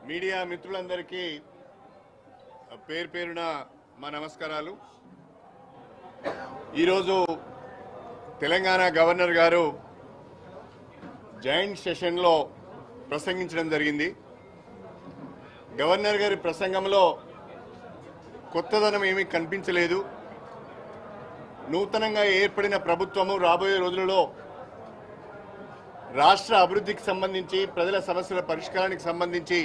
Media మిత్రులందరికీ పేరు పేరున మా నమస్కారాలు। ఈరోజు తెలంగాణ గవర్నర్ గారు జాయింట్ సెషన్లో ప్రసంగించడం జరిగింది। గవర్నర్ గారి ప్రసంగంలో కొత్తదనం ఏమీ కనిపించలేదు। నూతనంగా ఏర్పడిన ప్రభుత్వము రాబోయే రోజులలో రాష్ట్ర అభివృద్ధికి సంబంధించి ప్రజల సమస్యల పరిష్కారానికి సంబంధించి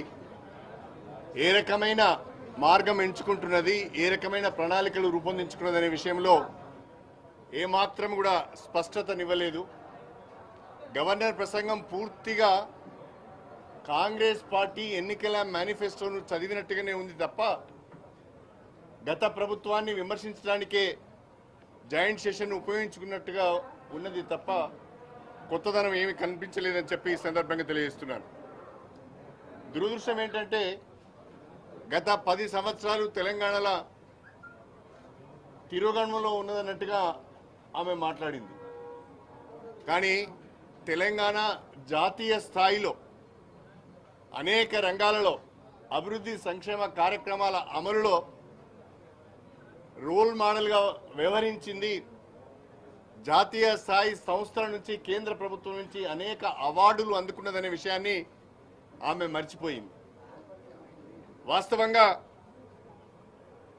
ఏ రకమైన మార్గం ఎంచుకుంటున్నది, ఏ రకమైన ప్రణాళికలు రూపొందించుకున్నదనే విషయంలో ఏమాత్రం కూడా స్పష్టతనివ్వలేదు। గవర్నర్ ప్రసంగం పూర్తిగా కాంగ్రెస్ పార్టీ ఎన్నికల మేనిఫెస్టోను చదివినట్టుగానే ఉంది తప్ప గత ప్రభుత్వాన్ని విమర్శించడానికే జాయింట్ సెషన్ ఉపయోగించుకున్నట్టుగా ఉన్నది తప్ప కొత్తదనం ఏమీ కనిపించలేదని చెప్పి ఈ సందర్భంగా తెలియజేస్తున్నాను। దురదృష్టం ఏంటంటే గత 10 సంవత్సరాలు తెలంగాణలో తిరోగమనంలో ఉన్నదన్నట్టుగా ఆమె మాట్లాడింది। కానీ తెలంగాణ జాతీయ స్థాయిలో అనేక రంగాలలో అభివృద్ధి సంక్షేమ కార్యక్రమాల అమలులో రోల్ మోడల్గా వ్యవహరించింది। జాతీయ స్థాయి సంస్థల నుంచి కేంద్ర ప్రభుత్వం నుంచి అనేక అవార్డులు అందుకున్నదనే విషయాన్ని ఆమె మర్చిపోయింది। వాస్తవంగా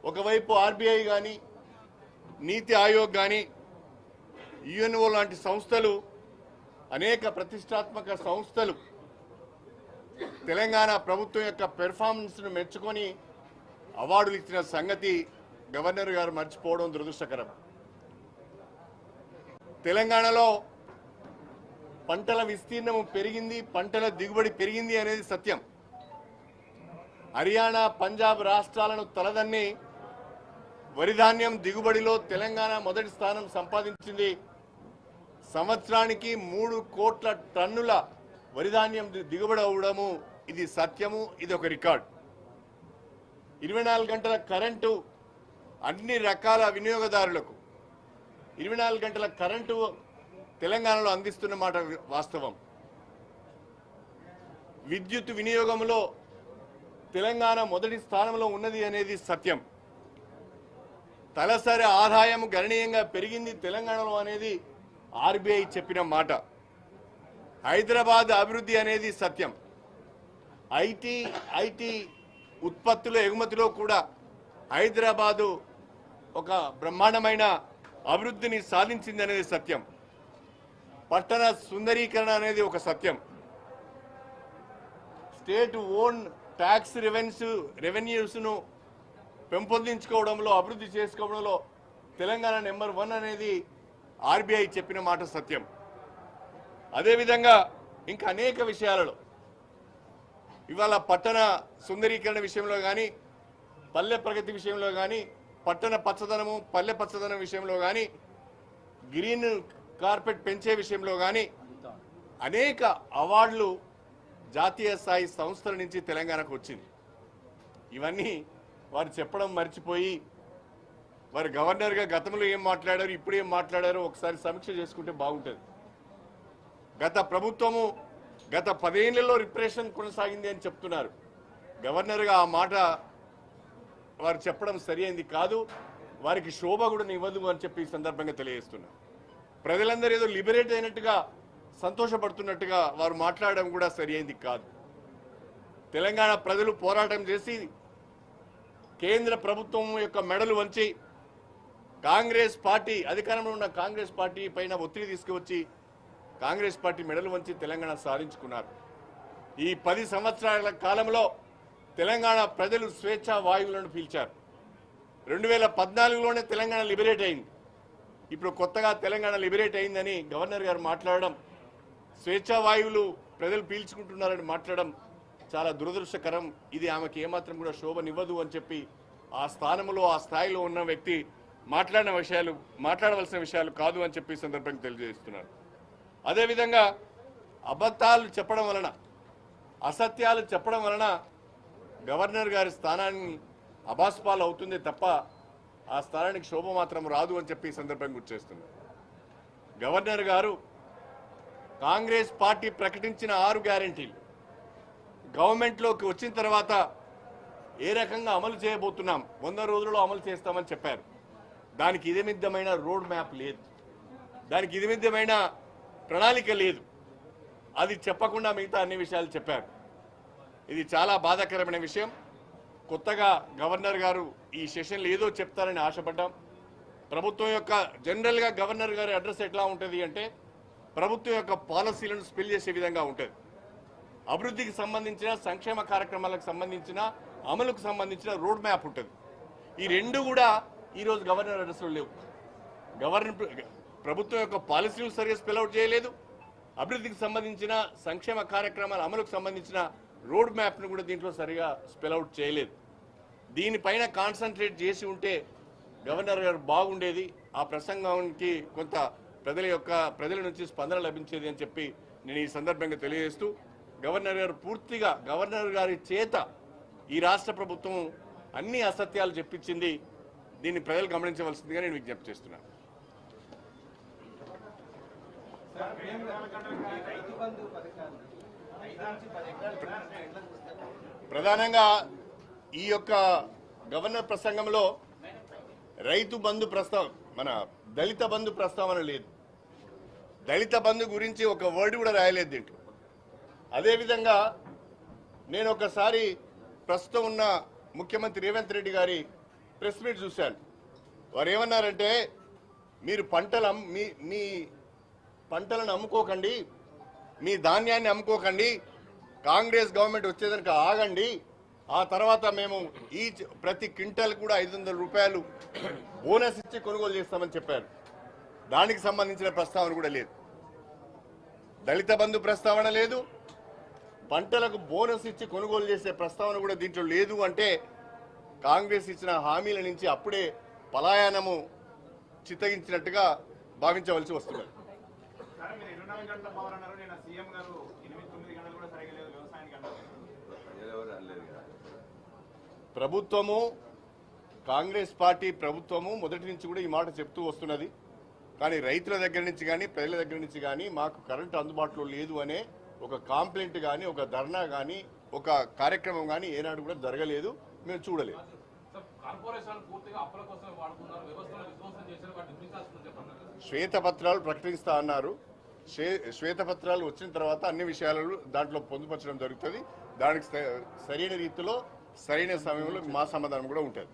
ఒకవైపు ఆర్బీఐ కానీ నీతి ఆయోగ్ కానీ యుఎన్ఓ లాంటి సంస్థలు అనేక ప్రతిష్టాత్మక సంస్థలు తెలంగాణ ప్రభుత్వం యొక్క పెర్ఫార్మెన్స్ను మెచ్చుకొని అవార్డులు ఇచ్చిన సంగతి గవర్నర్ గారు మర్చిపోవడం దురదృష్టకరం। తెలంగాణలో పంటల విస్తీర్ణము పెరిగింది, పంటల దిగుబడి పెరిగింది అనేది సత్యం। హర్యానా, పంజాబ్ రాష్ట్రాలను తలదన్ని వరి ధాన్యం దిగుబడిలో తెలంగాణ మొదటి స్థానం సంపాదించింది। సంవత్సరానికి 3 కోట్ల టన్నుల వరి ధాన్యం దిగుబడి అవడము ఇది సత్యము, ఇది ఒక రికార్డ్। 24 గంటల కరెంటు అన్ని రకాల వినియోగదారులకు 24 గంటల కరెంటు తెలంగాణలో అందిస్తున్న మాట వాస్తవం। విద్యుత్ వినియోగంలో తెలంగాణ మొదటి స్థానంలో ఉన్నది అనేది సత్యం। తలసరి ఆదాయం గణనీయంగా పెరిగింది తెలంగాణలో అనేది ఆర్బీఐ చెప్పిన మాట। హైదరాబాద్ అభివృద్ధి అనేది సత్యం। ఐటీ ఉత్పత్తుల ఎగుమతిలో కూడా హైదరాబాదు ఒక బ్రహ్మాండమైన అభివృద్ధిని సాధించింది అనేది సత్యం। పట్టణ సుందరీకరణ అనేది ఒక సత్యం। స్టేట్ ఓన్ ట్యాక్స్ రెవెన్యూస్ను పెంపొందించుకోవడంలో, అభివృద్ధి చేసుకోవడంలో తెలంగాణ నెంబర్ 1 అనేది ఆర్బీఐ చెప్పిన మాట సత్యం। అదేవిధంగా ఇంకా అనేక విషయాలలో ఇవాళ పట్టణ సుందరీకరణ విషయంలో కానీ, పల్లె ప్రగతి విషయంలో కానీ, పట్టణ పచ్చదనము పల్లె పచ్చదనం విషయంలో కానీ, గ్రీన్ కార్పెట్ పెంచే విషయంలో కానీ అనేక అవార్డులు జాతీయ స్థాయి సంస్థల నుంచి తెలంగాణకు వచ్చింది। ఇవన్నీ వారు చెప్పడం మర్చిపోయి వారు గవర్నర్గా గతంలో ఏం మాట్లాడారు, ఇప్పుడు ఏం మాట్లాడారో ఒకసారి సమీక్ష చేసుకుంటే బాగుంటుంది। గత ప్రభుత్వము గత 10 ఏళ్లలో రిప్రెషన్ కొనసాగింది అని చెప్తున్నారు। గవర్నర్గా ఆ మాట వారు చెప్పడం సరి అయింది కాదు, వారికి శోభ కూడా ఇవ్వదు అని చెప్పి ఈ సందర్భంగా తెలియజేస్తున్నారు। ప్రజలందరూ ఏదో లిబరేట్ అయినట్టుగా సంతోషపడుతున్నట్టుగా వారు మాట్లాడడం కూడా సరి అయింది కాదు। తెలంగాణ ప్రజలు పోరాటం చేసి కేంద్ర ప్రభుత్వం యొక్క మెడలు వంచి కాంగ్రెస్ పార్టీ అధికారంలో ఉన్న కాంగ్రెస్ పార్టీ పైన ఒత్తిడి తీసుకువచ్చి కాంగ్రెస్ పార్టీ మెడలు వంచి తెలంగాణ సాధించుకున్నారు। ఈ 10 సంవత్సరాల కాలంలో తెలంగాణ ప్రజలు స్వేచ్ఛా వాయువులను పీల్చారు। 2014లోనే తెలంగాణ లిబరేట్ అయింది। ఇప్పుడు కొత్తగా తెలంగాణ లిబరేట్ అయిందని గవర్నర్ గారు మాట్లాడడం, స్వేచ్ఛా వాయువులు ప్రజలు పీల్చుకుంటున్నారని మాట్లాడడం చాలా దురదృష్టకరం। ఇది ఆమెకి ఏమాత్రం కూడా శోభనివ్వదు అని చెప్పి ఆ స్థానంలో ఆ స్థాయిలో ఉన్న వ్యక్తి మాట్లాడవలసిన విషయాలు కాదు అని చెప్పి సందర్భంగా తెలియజేస్తున్నారు। అదేవిధంగా అబద్ధాలు చెప్పడం వలన, అసత్యాలు చెప్పడం వలన గవర్నర్ గారి స్థానాన్ని అబాస్పాలు అవుతుంది తప్ప ఆ స్థానానికి శోభ మాత్రం రాదు అని చెప్పి సందర్భంగా గుర్తు చేస్తున్నారు। గవర్నర్ గారు కాంగ్రెస్ పార్టీ ప్రకటించిన 6 గ్యారెంటీలు గవర్నమెంట్లోకి వచ్చిన తర్వాత ఏ రకంగా అమలు చేయబోతున్నాం, 100 రోజుల్లో అమలు చేస్తామని చెప్పారు. దానికి ఇదిమిద్దమైన రోడ్ మ్యాప్ లేదు, దానికి ఇదిమిద్దమైన ప్రణాళిక లేదు. అది చెప్పకుండా మిగతా అన్ని విషయాలు చెప్పారు. ఇది చాలా బాధాకరమైన విషయం. కొత్తగా గవర్నర్ గారు ఈ సెషన్లో ఏదో చెప్తారని ఆశపడ్డాం. ప్రభుత్వం యొక్క జనరల్గా గవర్నర్ గారి అడ్రస్ ఎట్లా ఉంటుంది అంటే ప్రభుత్వం యొక్క పాలసీలను స్పెల్ చేసే విధంగా ఉంటుంది. అభివృద్ధికి సంబంధించిన, సంక్షేమ కార్యక్రమాలకు సంబంధించిన, అమలుకు సంబంధించిన రోడ్ మ్యాప్ ఉంటుంది. ఈ రెండు కూడా ఈరోజు గవర్నర్ అడ్రస్లో లేవు. ప్రభుత్వం యొక్క పాలసీలు సరిగా స్పెల్అవుట్ చేయలేదు. అభివృద్ధికి సంబంధించిన, సంక్షేమ కార్యక్రమాల అమలుకు సంబంధించిన రోడ్ మ్యాప్ను కూడా దీంట్లో సరిగా స్పెల్అవుట్ చేయలేదు. దీనిపైన కాన్సన్ట్రేట్ చేసి ఉంటే గవర్నర్ గారు బాగుండేది. ఆ ప్రసంగానికి కొంత ప్రజల నుంచి స్పందన లభించేది అని చెప్పి నేను ఈ సందర్భంగా తెలియజేస్తూ, గవర్నర్ గారు పూర్తిగా గవర్నర్ గారి చేత ఈ రాష్ట్ర ప్రభుత్వం అన్ని అసత్యాలు చెప్పించింది. దీన్ని ప్రజలు గమనించవలసిందిగా నేను విజ్ఞప్తి చేస్తున్నాను. ప్రధానంగా ఈ యొక్క గవర్నర్ ప్రసంగంలో రైతు బంధు ప్రస్తావన, మన దళిత బంధు ప్రస్తావన లేదు. దళిత బంధు గురించి ఒక వర్డ్ కూడా రాయలేదు దీంట్లో. అదేవిధంగా నేను ఒకసారి ప్రస్తుతం ఉన్న ముఖ్యమంత్రి రేవంత్ రెడ్డి గారి ప్రెస్ మీట్ చూశాను. వారు ఏమన్నారంటే, మీరు మీ పంటలను అమ్ముకోకండి, మీ ధాన్యాన్ని అమ్ముకోకండి, కాంగ్రెస్ గవర్నమెంట్ వచ్చేదానికి ఆగండి, ఆ తర్వాత మేము ప్రతి క్వింటల్ కూడా 500 రూపాయలు బోనస్ ఇచ్చి కొనుగోలు చేస్తామని చెప్పారు. దానికి సంబంధించిన ప్రస్తావన కూడా లేదు. దళిత బంధు ప్రస్తావన లేదు, పంటలకు బోనస్ ఇచ్చి కొనుగోలు చేసే ప్రస్తావన కూడా దీంట్లో లేదు. అంటే కాంగ్రెస్ ఇచ్చిన హామీల నుంచి అప్పుడే పలాయనము చిత్తగించినట్టుగా భావించవలసి వస్తున్నది. ప్రభుత్వము, కాంగ్రెస్ పార్టీ ప్రభుత్వము మొదటి నుంచి కూడా ఈ మాట చెప్తూ వస్తున్నది. కానీ రైతుల దగ్గర నుంచి కానీ, ప్రజల దగ్గర నుంచి కానీ మాకు కరెంటు అందుబాటులో లేదు అనే ఒక కాంప్లైంట్ కానీ, ఒక ధర్నా కానీ, ఒక కార్యక్రమం కానీ ఏనాడు కూడా జరగలేదు, మేము చూడలేదు. శ్వేతపత్రాలు ప్రకటిస్తా అన్నారు. శ్వేతపత్రాలు వచ్చిన తర్వాత అన్ని విషయాలను దాంట్లో పొందుపరచడం జరుగుతుంది. దానికి సరైన రీతిలో, సరైన సమయంలో మా సమాధానం కూడా ఉంటుంది.